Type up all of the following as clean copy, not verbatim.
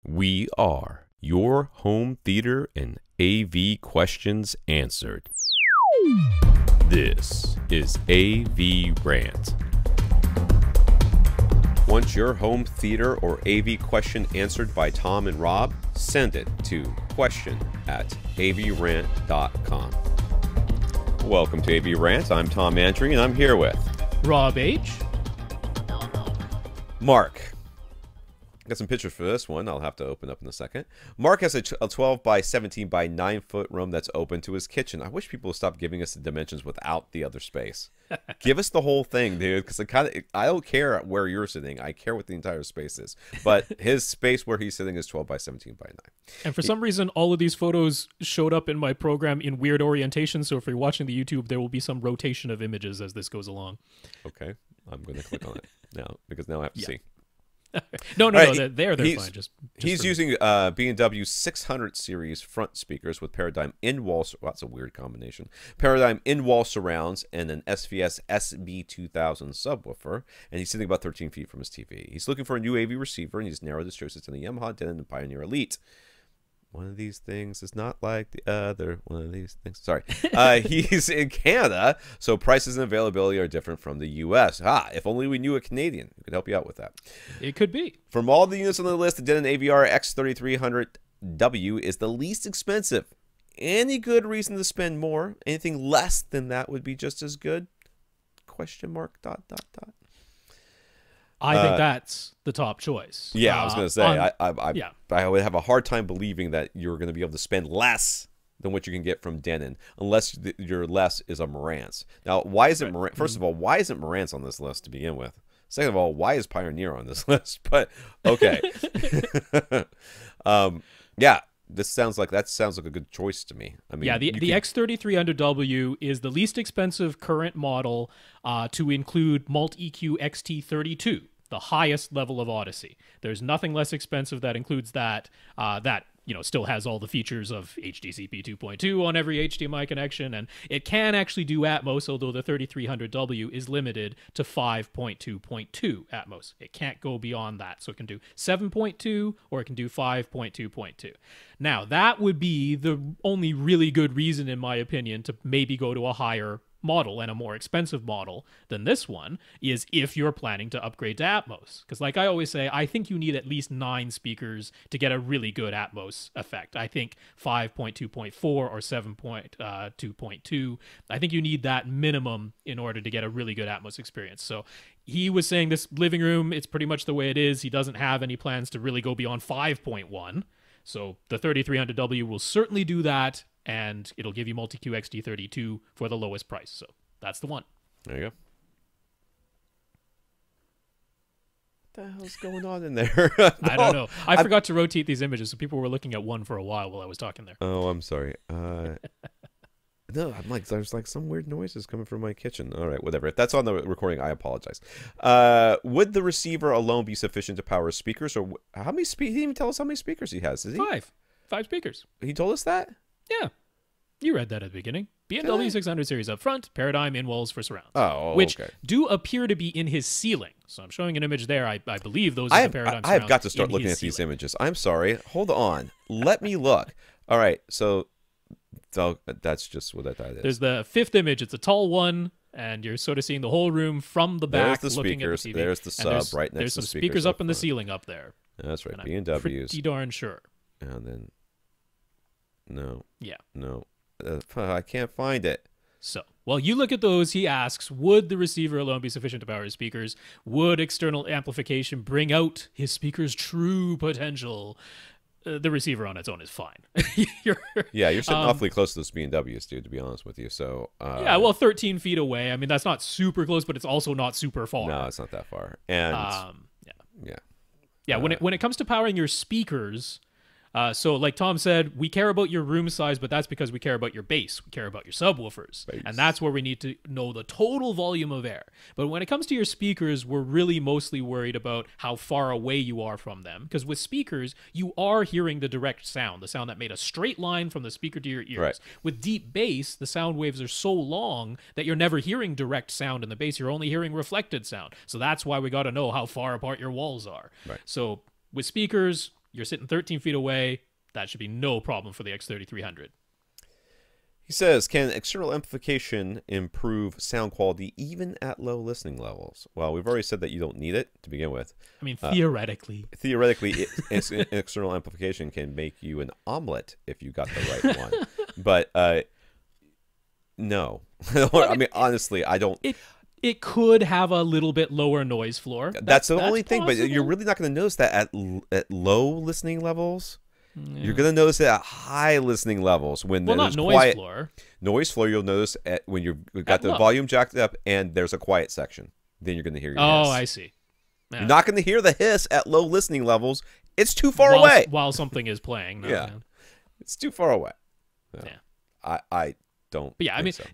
We are your home theater and AV questions answered. This is AVRant. Want your home theater or AV question answered by Tom and Rob? Send it to question@avrant.com. Welcome to AVRant. I'm Tom Andry, and I'm here with Rob H. Mark. Got some pictures for this one. I'll have to open up in a second. Mark has a 12 by 17 by 9 foot room that's open to his kitchen. I wish people would stop giving us the dimensions without the other space. Give us the whole thing, dude, because I don't care where you're sitting. I care what the entire space is. But his space where he's sitting is 12 by 17 by 9. And for some reason, all of these photos showed up in my program in weird orientation. So if you're watching the YouTube, there will be some rotation of images as this goes along. Okay, I'm going to click on it now because now I have to see. No, right, they're fine. He's using B&W 600 series front speakers with Paradigm in-wall. Well, that's a weird combination. Paradigm in-wall surrounds and an SVS SB2000 subwoofer, and he's sitting about 13 feet from his TV. He's looking for a new AV receiver, and he's narrowed his choices to the Yamaha, Denon, and Pioneer Elite. One of these things is not like the other. One of these things. Sorry. He's in Canada, so prices and availability are different from the U.S. If only we knew a Canadian who could help you out with that. It could be. From all the units on the list, the Denon AVR X3300W is the least expensive. Any good reason to spend more? Anything less than that would be just as good? Question mark, ... I think that's the top choice. Yeah, I was going to say, I would have a hard time believing that you're going to be able to spend less than what you can get from Denon, unless your less is a Marantz. Now, why is it Marantz? First of all, why isn't Marantz on this list to begin with? Second of all, why is Pioneer on this list? But, okay. Yeah. That sounds like a good choice to me. I mean, yeah, the X3300W is the least expensive current model to include Mult-EQ XT32, the highest level of Odyssey. There's nothing less expensive that includes that. That still has all the features of HDCP 2.2 on every HDMI connection, and it can actually do Atmos, although the 3300W is limited to 5.2.2 Atmos. It can't go beyond that, so it can do 7.2 or it can do 5.2.2. Now, that would be the only really good reason, in my opinion, to maybe go to a higher model and a more expensive model than this one is if you're planning to upgrade to Atmos. Because like I always say, I think you need at least 9 speakers to get a really good Atmos effect. I think 5.2.4 or 7.2.2, I think you need that minimum in order to get a really good Atmos experience. So he was saying this living room, it's pretty much the way it is. He doesn't have any plans to really go beyond 5.1. So the 3300W will certainly do that, and it'll give you Mult-EQ XT32 for the lowest price. So that's the one. There you go. What the hell's going on in there? I don't know. I forgot to rotate these images, so people were looking at one for a while I was talking there. Oh, I'm sorry. No, I'm like, there's like some weird noises coming from my kitchen. All right, whatever. If that's on the recording, I apologize. Would the receiver alone be sufficient to power speakers, or how many? He didn't even tell us how many speakers he has. Is he? 5 speakers. He told us that. Yeah, you read that at the beginning. B&W 600 series up front, Paradigm in walls for surrounds. Oh, which okay. do appear to be in his ceiling. So I'm showing an image there. I believe those are the Paradigm surrounds. I have got to start looking at these images. I'm sorry. Hold on. Let me look. All right. So that's just what that is. There's the 5th image. It's a tall one, and you're sort of seeing the whole room from the back, there's the looking speakers, at the TV. There's the sub right next to the speakers. There's some speakers up in the ceiling up there. That's right. B&Ws. Pretty darn sure. And then, no. Yeah. No. I can't find it. So, while you look at those, he asks, would the receiver alone be sufficient to power his speakers? Would external amplification bring out his speaker's true potential? The receiver on its own is fine. You're sitting awfully close to those B&Ws, dude, to be honest with you. So yeah, well, 13 feet away. I mean, that's not super close, but it's also not super far. No, it's not that far. And yeah. When it comes to powering your speakers, so like Tom said, we care about your room size, but that's because we care about your bass. We care about your subwoofers. And that's where we need to know the total volume of air. But when it comes to your speakers, we're really mostly worried about how far away you are from them. Because with speakers, you are hearing the direct sound, the sound that made a straight line from the speaker to your ears. Right. With deep bass, the sound waves are so long that you're never hearing direct sound in the bass. You're only hearing reflected sound. So that's why we got to know how far apart your walls are. Right. So with speakers, You're sitting 13 feet away. That should be no problem for the X3300. He says, can external amplification improve sound quality even at low listening levels? Well, we've already said that you don't need it to begin with. I mean, theoretically. Theoretically, external amplification can make you an omelet if you got the right one. But no. I mean, honestly, I don't. It could have a little bit lower noise floor. That's the only thing, but you're really not going to notice that at low listening levels. Yeah. You're going to notice it at high listening levels when there's not noise quiet. Floor. Noise floor, you'll notice when you've got the volume jacked up and there's a quiet section. Then you're going to hear your hiss. Oh, I see. Yeah. You're not going to hear the hiss at low listening levels. It's too far away. While something is playing. No, yeah. It's too far away. No. Yeah. I don't But yeah, I mean... so.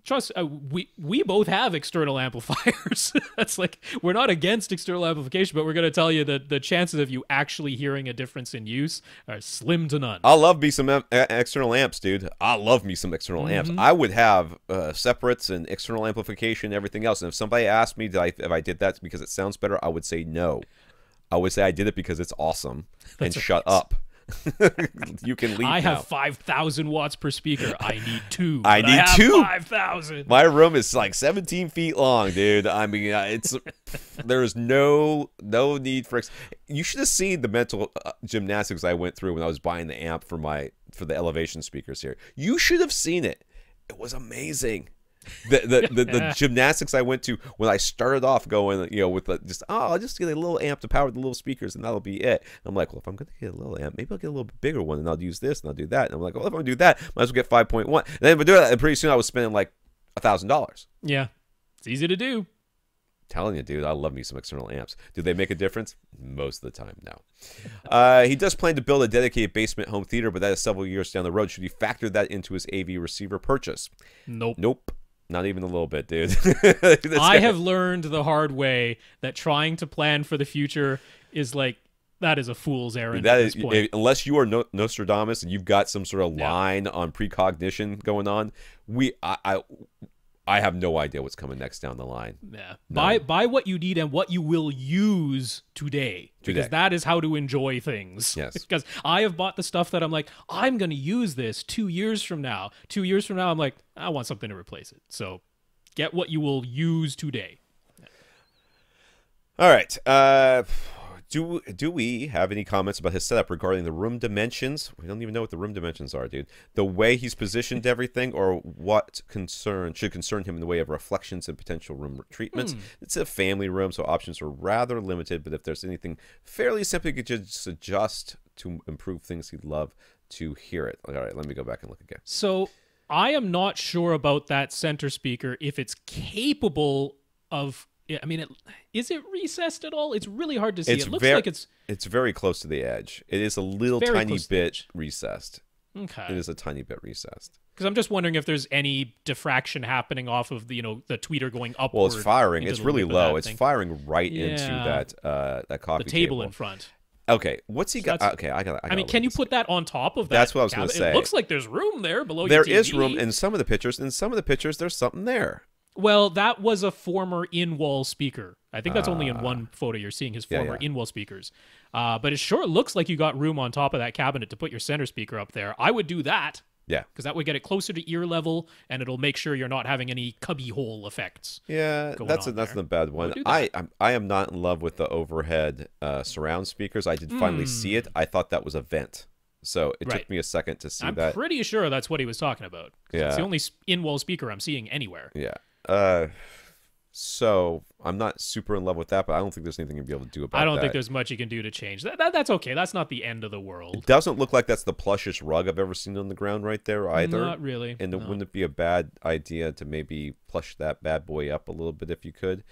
Trust, we both have external amplifiers. That's like, we're not against external amplification, but we're going to tell you that the chances of you actually hearing a difference in use are slim to none. I love me some external amps, dude. I love me some external amps. I would have separates and external amplification and everything else. And if somebody asked me if I did that because it sounds better, I would say no. I would say I did it because it's awesome. And shut up. You can leave. I have 5,000 watts per speaker. I need two. I need two. 5,000. My room is like 17 feet long, dude. I mean, there's no need for. You should have seen the mental gymnastics I went through when I was buying the amp for the elevation speakers here. You should have seen it. It was amazing. The gymnastics I went to when I started off going, with I'll just get a little amp to power the little speakers and that'll be it. And I'm like, well, if I'm going to get a little amp, maybe I'll get a little bit bigger one and I'll use this and I'll do that. And I'm like, well, if I'm going to do that, might as well get 5.1. And then if I do that, pretty soon I was spending like $1,000. Yeah, it's easy to do. Telling you, dude, I love me some external amps. Do they make a difference? Most of the time, no. He does plan to build a dedicated basement home theater, but that is several years down the road. Should he factor that into his AV receiver purchase? Nope. Not even a little bit, dude. I have learned the hard way that trying to plan for the future is like, that is a fool's errand at this point. Unless you are Nostradamus and you've got some sort of line on precognition going on, I have no idea what's coming next down the line. Yeah. No. Buy what you need and what you will use today. Because that is how to enjoy things. Yes. Because I have bought the stuff that I'm like, I'm going to use this 2 years from now. 2 years from now, I'm like, I want something to replace it. So get what you will use today. Yeah. All right. Do we have any comments about his setup regarding the room dimensions? We don't even know what the room dimensions are, dude. The way he's positioned everything, or what should concern him in the way of reflections and potential room treatments. It's a family room, so options are rather limited, but if there's anything fairly simple he could just adjust to improve things, he'd love to hear it. All right, let me go back and look again. So I am not sure about that center speaker, if it's capable of... I mean, is it recessed at all? It's really hard to see. It looks like it's very close to the edge. It is a little tiny bit recessed. Okay. It is a tiny bit recessed. Because I'm just wondering if there's any diffraction happening off of the tweeter going upward. Well, it's firing. It's really low. It's firing right into that coffee table in front. Okay, what's he got? Okay, I got. I mean, can you put that on top of that? That's what I was going to say. It looks like there's room there below. There is room in some of the pictures. In some of the pictures, there's something there. Well, that was a former in-wall speaker. I think that's only in one photo you're seeing his former in-wall speakers. But it sure looks like you got room on top of that cabinet to put your center speaker up there. I would do that. Yeah. Because that would get it closer to ear level, and it'll make sure you're not having any cubby hole effects. Yeah, that's a bad one. I am not in love with the overhead surround speakers. I did finally see it. I thought that was a vent. So it took me a second to see that. I'm pretty sure that's what he was talking about. Yeah. It's the only in-wall speaker I'm seeing anywhere. Yeah. So I'm not super in love with that, but I don't think there's anything you'll be able to do about that. I don't think there's much you can do to change that. That's okay. That's not the end of the world. It doesn't look like that's the plushest rug I've ever seen on the ground right there either. Not really. And wouldn't it be a bad idea to maybe plush that bad boy up a little bit if you could?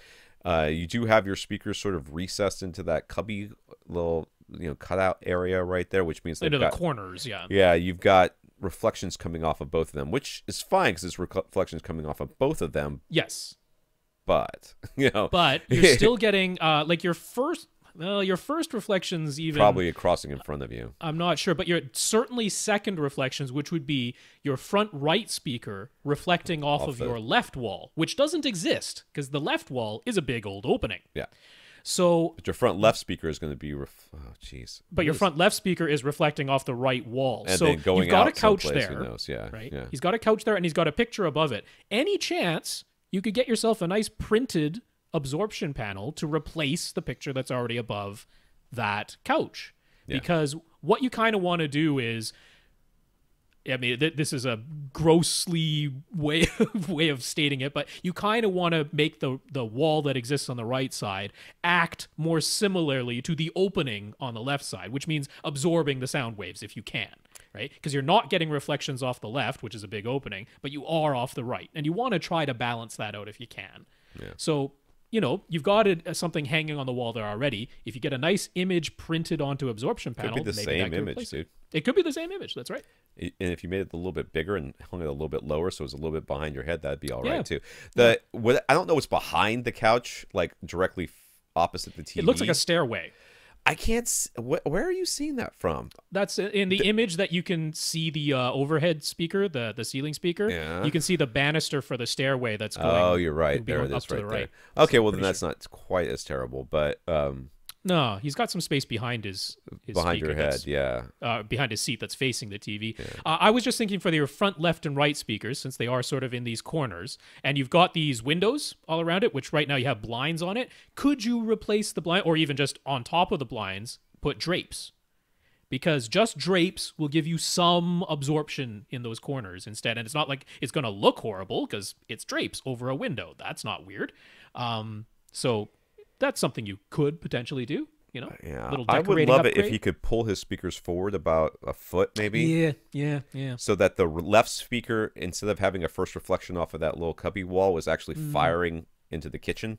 You do have your speakers sort of recessed into that cubby little cutout area right there, which means into the corners. Yeah, you've got reflections coming off of both of them, which is fine because it's reflections coming off of both of them. Yes, but but you're still getting like your first reflections, even probably crossing in front of you. I'm not sure, but you're certainly second reflections, which would be your front right speaker reflecting off of your left wall, which doesn't exist because the left wall is a big old opening. Yeah. So, But your front left speaker is going to be, oh, jeez. but your front left speaker is reflecting off the right wall. And so then going you've got a out couch someplace, there, who knows? Yeah, right? yeah. He's got a couch there, and he's got a picture above it. Any chance you could get yourself a nice printed absorption panel to replace the picture that's already above that couch? Yeah. Because what you kind of want to do is, I mean, this is a grossly way of stating it, but you kind of want to make the wall that exists on the right side act more similarly to the opening on the left side, which means absorbing the sound waves if you can, right? Because you're not getting reflections off the left, which is a big opening, but you are off the right, and you want to try to balance that out if you can. Yeah. So, you know, you've got something hanging on the wall there already. If you get a nice image printed onto absorption panel, Could be the maybe same that could image, replace dude. it could be the same image. That's right. And if you made it a little bit bigger and hung it a little bit lower, so it was a little bit behind your head, that'd be all right Yeah. too. I don't know what's behind the couch, like directly opposite the TV. It looks like a stairway. I can't. Where are you seeing that from? That's in the image that you can see the overhead speaker, the ceiling speaker. Yeah. You can see the banister for the stairway that's going. Oh, you're right. There going it up is, to right the there. right. Okay, well then that's not quite as terrible, but No, he's got some space behind his behind speaker your head, that's- yeah. behind his seat that's facing the TV. I was just thinking for your front left and right speakers, since they are sort of in these corners, and you've got these windows all around it, which right now you have blinds on it. Could you replace the blind, or even just on top of the blinds, put drapes? Because just drapes will give you some absorption in those corners instead. And it's not like it's going to look horrible because it's drapes over a window. That's not weird. So that's something you could potentially do. You know, Yeah, little I would decorating love it if upgrade. he could pull his speakers forward about a foot, maybe. Yeah. So that the left speaker, instead of having a first reflection off of that little cubby wall, was actually firing into the kitchen.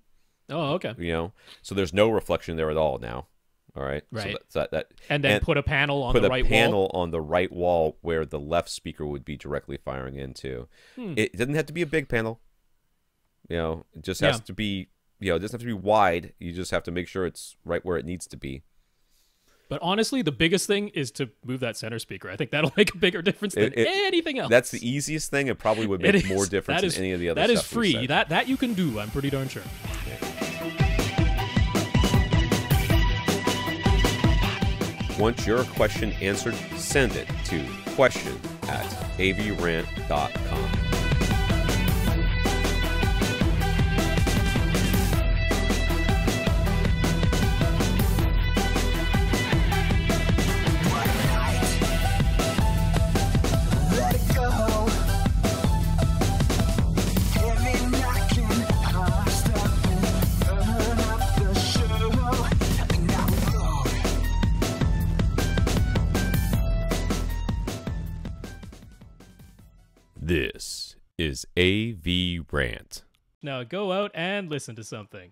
Oh, okay. You know, so there's no reflection there at all now. All right. Right. So that And then put a panel on put the a right panel wall. on the right wall where the left speaker would be directly firing into. It doesn't have to be a big panel. You know, it just has to be. You know, it doesn't have to be wide. You just have to make sure it's right where it needs to be. But honestly, the biggest thing is to move that center speaker. I think that'll make a bigger difference than anything else. That's the easiest thing. It probably would make more difference than any of the other That stuff is we free. said. That you can do. I'm pretty darn sure. Want your question answered? Send it to question@avrant.com. This is AVRant. Now go out and listen to something.